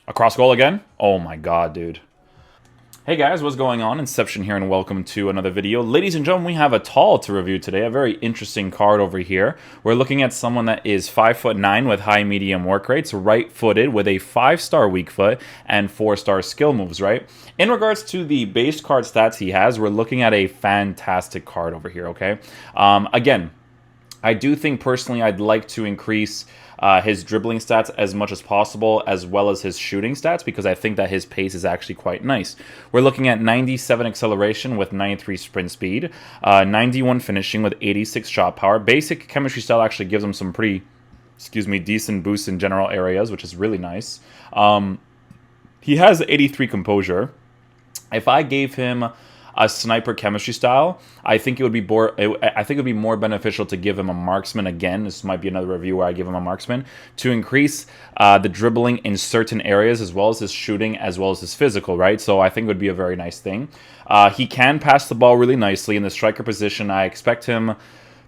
Across goal again? Oh my god, dude. Hey guys, what's going on? Inception here, and welcome to another video. Ladies and gentlemen, we have Atal to review today, a very interesting card over here. We're looking at someone that is 5'9" with high medium work rates, right-footed with a 5-star weak foot and 4-star skill moves, right? In regards to the base card stats he has, we're looking at a fantastic card over here, okay? Again, I do think personally I'd like to increase his dribbling stats as much as possible, as well as his shooting stats, because I think that his pace is actually quite nice. We're looking at 97 acceleration with 93 sprint speed, 91 finishing with 86 shot power. Basic chemistry style actually gives him some pretty, decent boosts in general areas, which is really nice. He has 83 composure. If I gave him a sniper chemistry style, I think it would be more beneficial to give him a marksman again. This might be another review where I give him a marksman to increase the dribbling in certain areas, as well as his shooting, as well as his physical, right? So I think it would be a very nice thing. He can pass the ball really nicely in the striker position. I expect him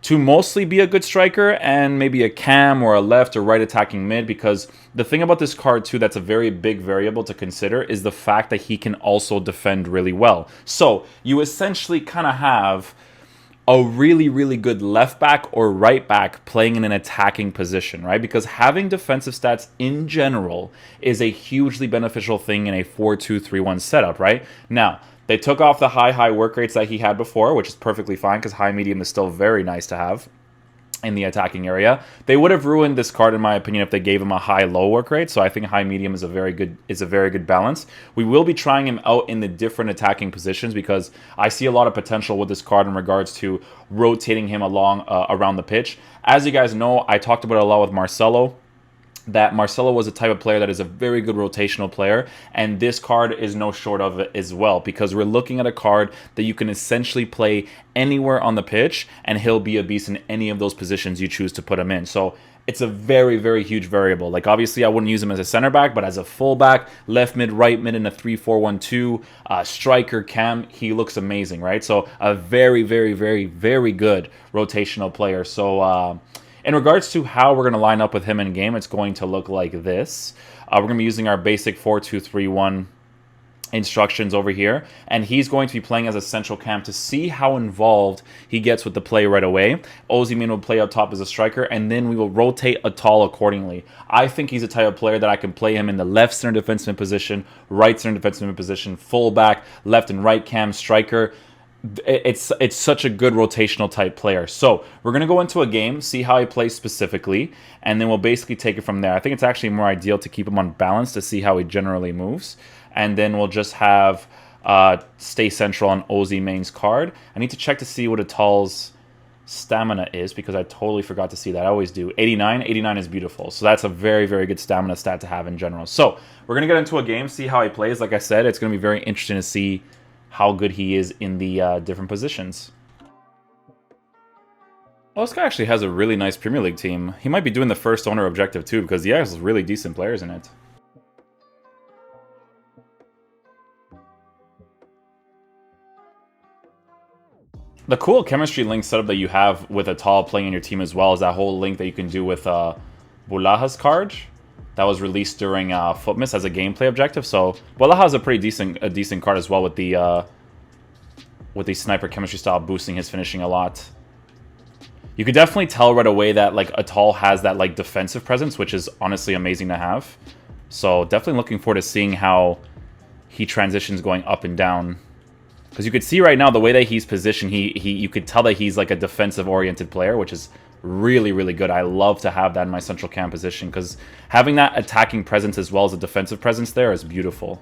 to mostly be a good striker and maybe a cam or a left or right attacking mid, because the thing about this card too that's a very big variable to consider is the fact that he can also defend really well. So you essentially kind of have a really good left back or right back playing in an attacking position, right? Because having defensive stats in general is a hugely beneficial thing in a 4-2-3-1 setup, right? Now, they took off the high work rates that he had before, which is perfectly fine because high medium is still very nice to have in the attacking area. They would have ruined this card, in my opinion, if they gave him a high-low work rate. So I think high-medium is a very good balance. We will be trying him out in the different attacking positions because I see a lot of potential with this card in regards to rotating him along around the pitch. As you guys know, I talked about it a lot with Marcelo, that Marcelo was a type of player that is a very good rotational player, and this card is no short of it as well, because we're looking at a card that you can essentially play anywhere on the pitch, and he'll be a beast in any of those positions you choose to put him in. So it's a very huge variable. Like, obviously, I wouldn't use him as a center back, but as a fullback, left mid, right mid in a 3-4-1-2, striker, cam, he looks amazing, right? So a very good rotational player. So in regards to how we're going to line up with him in game, it's going to look like this. We're going to be using our basic 4-2-3-1 instructions over here, and he's going to be playing as a central cam to see how involved he gets with the play right away. Ozyman will play up top as a striker, and then we will rotate Atal accordingly. I think he's a type of player that I can play him in the left center defenseman position, right center defenseman position, fullback, left and right cam, striker. It's such a good rotational type player. So we're going to go into a game, see how he plays specifically, and then we'll basically take it from there. I think it's actually more ideal to keep him on balance to see how he generally moves, and then we'll just have stay central on Ozy main's card. I need to check to see what Atal's stamina is, because I totally forgot to see that. I always do. 89 is beautiful, so that's a very good stamina stat to have in general. So we're going to get into a game, see how he plays. Like I said, it's going to be very interesting to see how good he is in the different positions. Well, this guy actually has a really nice Premier League team. He might be doing the first owner objective too, because he has really decent players in it. The cool chemistry link setup that you have with Atal playing in your team as well is that whole link that you can do with Bulaha's card that was released during Footmiss as a gameplay objective. So Bulaha's a pretty decent card as well, with the sniper chemistry style boosting his finishing a lot. You could definitely tell right away that like Atal has that like defensive presence, which is honestly amazing to have. So definitely looking forward to seeing how he transitions going up and down. Because you could see right now the way that he's positioned, you could tell that he's like a defensive-oriented player, which is really good. I love to have that in my central cam position, because having that attacking presence as well as a defensive presence there is beautiful.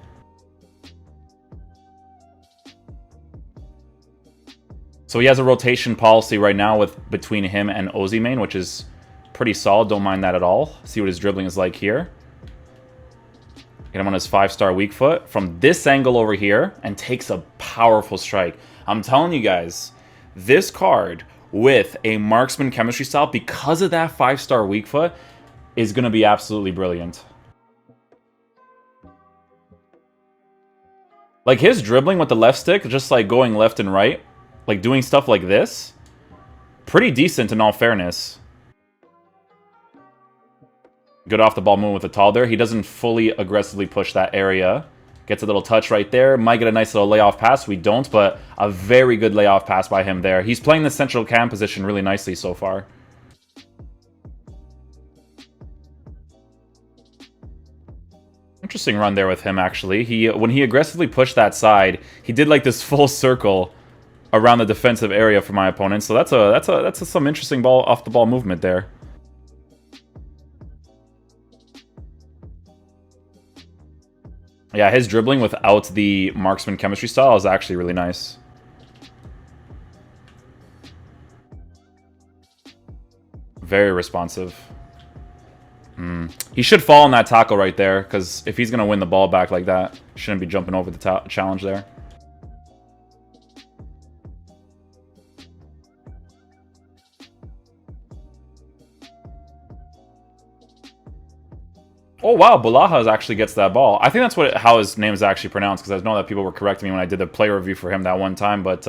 So he has a rotation policy right now between him and Ozy main, which is pretty solid. Don't mind that at all. See what his dribbling is like here. Get him on his 5-star weak foot from this angle over here, and takes a powerful strike. I'm telling you guys, this card with a marksman chemistry style, because of that 5-star weak foot, is going to be absolutely brilliant. Like, his dribbling with the left stick, just like going left and right, like doing stuff like this, pretty decent in all fairness. Good off the ball move with Atal there. He doesn't fully aggressively push that area. Gets a little touch right there. Might get a nice little layoff pass. We don't, but a very good layoff pass by him there. He's playing the central cam position really nicely so far. Interesting run there with him, actually. When he aggressively pushed that side, he did like this full circle around the defensive area for my opponent. So that's some interesting ball off the ball movement there. Yeah, his dribbling without the marksman chemistry style is actually really nice. Very responsive. He should fall on that tackle right there, because if he's going to win the ball back like that, shouldn't be jumping over the challenge there. Oh, wow, Bulaha actually gets that ball. I think that's how his name is actually pronounced, because I know that people were correcting me when I did the player review for him that one time, but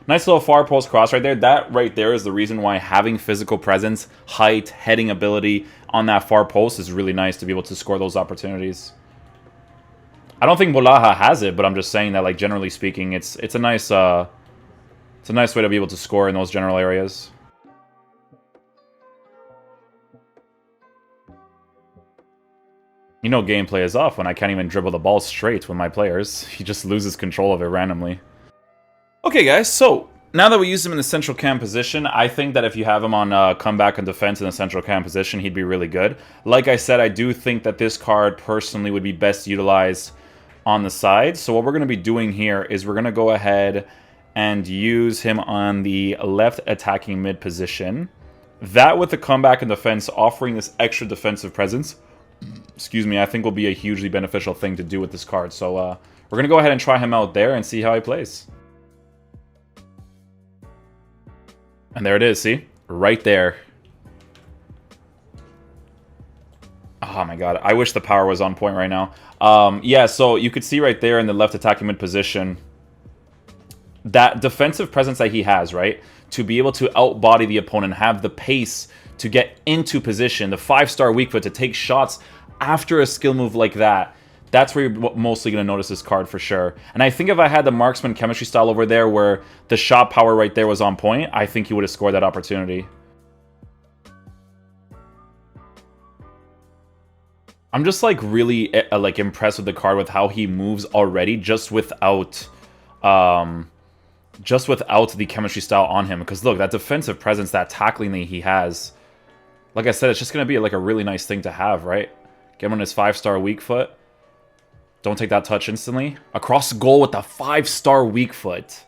nice little far post cross right there. That right there is the reason why having physical presence, height, heading ability on that far post is really nice to be able to score those opportunities. I don't think Bulaha has it, but I'm just saying that, like, generally speaking, it's a nice way to be able to score in those general areas. You know gameplay is off when I can't even dribble the ball straight with my players. He just loses control of it randomly. Okay, guys, so now that we use him in the central cam position, I think that if you have him on comeback and defense in the central cam position, he'd be really good. Like I said, I do think that this card personally would be best utilized on the side. So what we're going to be doing here is we're going to go ahead and use him on the left attacking mid position. That with the comeback and defense offering this extra defensive presence, excuse me, I think will be a hugely beneficial thing to do with this card. So we're going to go ahead and try him out there and see how he plays. And there it is, see? Right there. Oh my god, I wish the power was on point right now. Yeah, so you could see right there in the left attacking mid position, that defensive presence that he has, right? To be able to outbody the opponent, have the pace to get into position, the 5-star weak foot to take shots after a skill move like that. That's where you're mostly going to notice this card for sure. And I think if I had the marksman chemistry style over there where the shot power right there was on point, I think he would have scored that opportunity. I'm just like really like impressed with the card with how he moves already just without the chemistry style on him. Because look, that defensive presence, that tackling that he has, like I said, it's just going to be like a really nice thing to have, right? Get him on his 5-star weak foot. Don't take that touch instantly. Across the goal with the 5-star weak foot.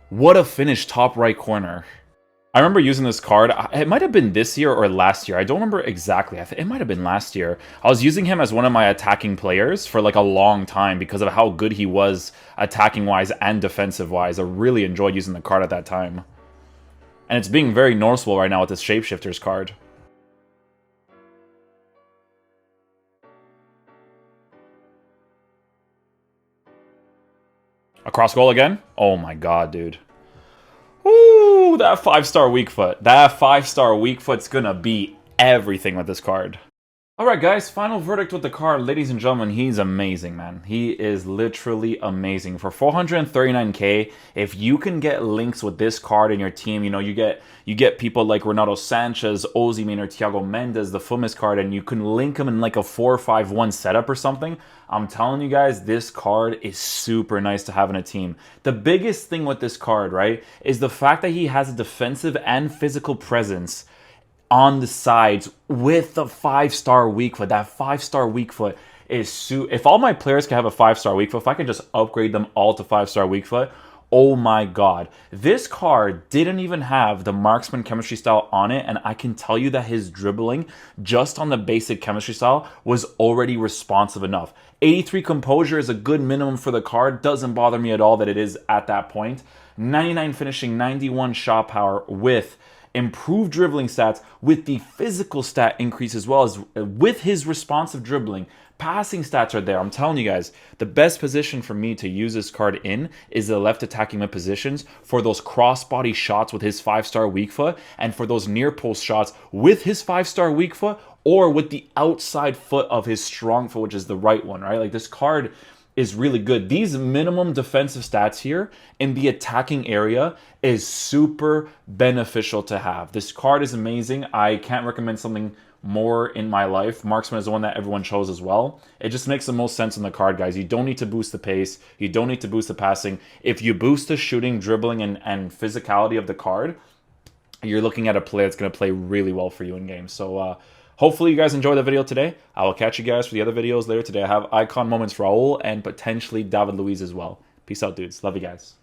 What a finish, top right corner. I remember using this card. It might have been this year or last year. I don't remember exactly. I think it might have been last year. I was using him as one of my attacking players for like a long time because of how good he was attacking-wise and defensive-wise. I really enjoyed using the card at that time. And it's being very noticeable right now with this Shapeshifters card. Across goal again? Oh my god, dude. Ooh, that 5-star weak foot. That 5-star weak foot's gonna be everything with this card. Alright guys, final verdict with the card. Ladies and gentlemen, he's amazing, man. He is literally amazing. For 439k, if you can get links with this card in your team, you know, you get people like Renato Sanchez, Osimhen, or Thiago Mendes, the Fumis card, and you can link them in like a 4-5-1 setup or something. I'm telling you guys, this card is super nice to have in a team. The biggest thing with this card, right, is the fact that he has a defensive and physical presence on the sides with the 5-star weak foot. That 5-star weak foot is if all my players can have a 5-star weak foot, if I can just upgrade them all to 5-star weak foot, oh my god. This card didn't even have the marksman chemistry style on it, and I can tell you that his dribbling, just on the basic chemistry style, was already responsive enough. 83 composure is a good minimum for the card. Doesn't bother me at all that it is at that point. 99 finishing, 91 shot power with improved dribbling stats, with the physical stat increase as well as with his responsive dribbling. Passing stats are there. I'm telling you guys, the best position for me to use this card in is the left attacking mid positions for those crossbody shots with his 5-star weak foot, and for those near post shots with his 5-star weak foot. or with the outside foot of his strong foot, which is the right one, right? Like, this card is really good. These minimum defensive stats here in the attacking area is super beneficial to have. This card is amazing. I can't recommend something more in my life. Marksman is the one that everyone chose as well. It just makes the most sense on the card, guys. You don't need to boost the pace. You don't need to boost the passing. If you boost the shooting, dribbling, and physicality of the card, you're looking at a play that's going to play really well for you in game. So hopefully you guys enjoyed the video today. I will catch you guys for the other videos later today. I have icon moments for Raul and potentially David Luiz as well. Peace out, dudes. Love you guys.